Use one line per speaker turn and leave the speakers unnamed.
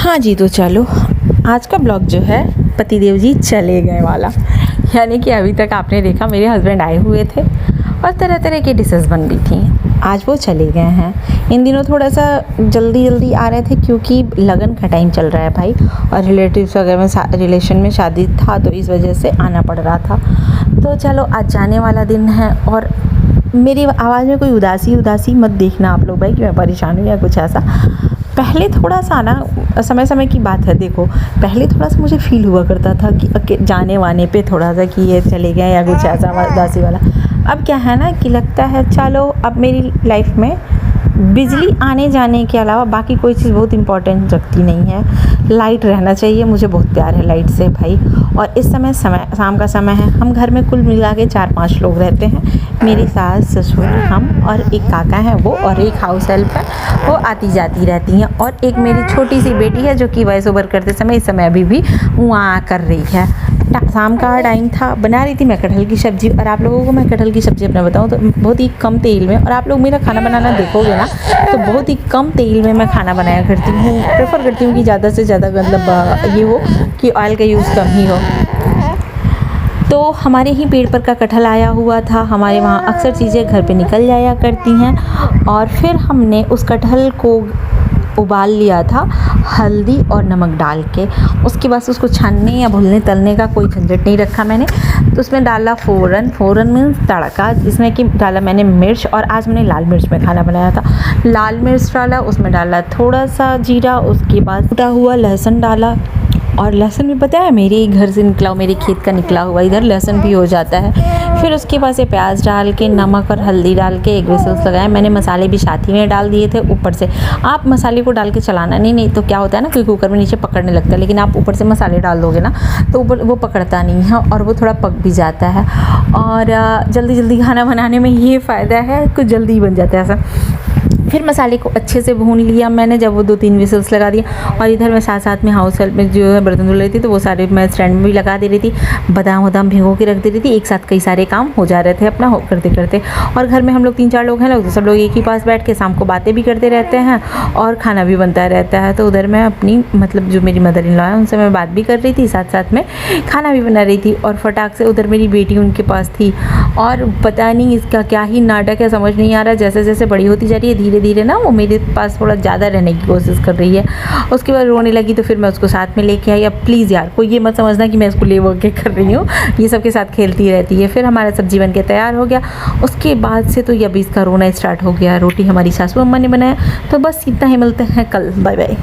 हाँ जी, तो चलो आज का ब्लॉग जो है पतिदेव जी चले गए वाला, यानी कि अभी तक आपने देखा मेरे हस्बैंड आए हुए थे और तरह तरह की डिशेस बन रही थी। आज वो चले गए हैं। इन दिनों थोड़ा सा जल्दी आ रहे थे क्योंकि लगन का टाइम चल रहा है भाई, और रिलेटिव्स वगैरह में रिलेशन में शादी था, तो इस वजह से आना पड़ रहा था। तो चलो आज जाने वाला दिन है, और मेरी आवाज़ में कोई उदासी मत देखना आप लोग भाई कि मैं परेशान हूँ या कुछ ऐसा। पहले थोड़ा सा ना, समय की बात है, देखो पहले थोड़ा सा मुझे फ़ील हुआ करता था कि जाने वाने पे थोड़ा सा कि ये चले गए या कुछ ऐसा उदासी वाला। अब क्या है ना कि लगता है चलो अब मेरी लाइफ में बिजली आने जाने के अलावा बाकी कोई चीज़ बहुत इम्पोर्टेंट रखती नहीं है। लाइट रहना चाहिए, मुझे बहुत प्यार है लाइट से भाई। और इस समय शाम का समय है, हम घर में कुल मिला के 4-5 लोग रहते हैं। मेरी सास, ससुर, हम और एक काका हैं वो, और एक हाउस हेल्प है, वो आती जाती रहती हैं। और एक मेरी छोटी सी बेटी है जो कि वॉइस ओवर करते समय इस समय अभी भी वहाँ कर रही है। शाम का टाइम था, बना रही थी मैं कटहल की सब्ज़ी। और आप लोगों को मैं कटहल की सब्ज़ी अपना बताऊँ तो बहुत ही कम तेल में, और आप लोग मेरा खाना बनाना देखोगे ना तो बहुत ही कम तेल में मैं खाना बनाया करती हूँ। प्रेफर करती हूँ कि ज़्यादा से ज़्यादा मतलब ये हो कि ऑयल का यूज़ कम ही हो। तो हमारे ही पेड़ पर का कटहल आया हुआ था। हमारे वहाँ अक्सर चीज़ें घर पे निकल जाया करती हैं, और फिर हमने उस कटहल को उबाल लिया था हल्दी और नमक डाल के। उसके बाद उसको छानने या भूनने तलने का कोई झंझट नहीं रखा मैंने। तो उसमें डाला फ़ोरन मीन्स तड़का, जिसमें कि डाला मैंने मिर्च, और आज मैंने लाल मिर्च में खाना बनाया था। लाल मिर्च डाला, उसमें डाला थोड़ा सा जीरा, उसके बाद कूटा हुआ लहसुन डाला। और लहसुन भी पता है मेरे घर से निकला हुआ, मेरे खेत का निकला हुआ, इधर लहसुन भी हो जाता है। फिर उसके बाद से प्याज डाल के नमक और हल्दी डाल के एक विसल लगाया। मैंने मसाले भी साथ ही में डाल दिए थे ऊपर से। आप मसाले को डाल के चलाना नहीं तो क्या होता है ना कि कुकर में नीचे पकड़ने लगता है, लेकिन आप ऊपर से मसाले डाल दोगे ना तो ऊपर वो पकड़ता नहीं है और वो थोड़ा पक भी जाता है। और जल्दी खाना बनाने में ये फ़ायदा है, कुछ जल्दी बन जाता है ऐसा। फिर मसाले को अच्छे से भून लिया मैंने, जब वो 2-3 विसल्स लगा दिया। और इधर मैं साथ में हाउस हेल्प में जो है बर्तन धुल रही थी, तो वो सारे मैं स्टैंड में भी लगा दे रही थी। बादाम भिगो के रख दे रही थी। एक साथ कई सारे काम हो जा रहे थे अपना करते। और घर में हम लोग 3-4 लोग हैं लोग, तो सब लोग एक ही पास बैठ के शाम को बातें भी करते रहते हैं और खाना भी बनता रहता है। तो उधर मैं अपनी मतलब जो मेरी मदर इन लॉ है उनसे मैं बात भी कर रही थी, साथ में खाना भी बना रही थी। और फटाक से उधर मेरी बेटी उनके पास थी, और पता नहीं इसका क्या ही नाटक है, समझ नहीं आ रहा। जैसे बड़ी होती जा रही है धीरे ना वो मेरे पास थोड़ा ज़्यादा रहने की कोशिश कर रही है। उसके बाद रोने लगी, तो फिर मैं उसको साथ में लेके आई। अब प्लीज़ यार कोई ये मत समझना कि मैं इसको ले के कर रही हूँ, ये सबके साथ खेलती रहती है। फिर हमारा सब्जी बन के तैयार हो गया। उसके बाद से तो ये अभी इसका रोना स्टार्ट हो गया। रोटी हमारी सासू अम्मा ने बनाया। तो बस इतना ही, मिलते हैं कल, बाय बाय।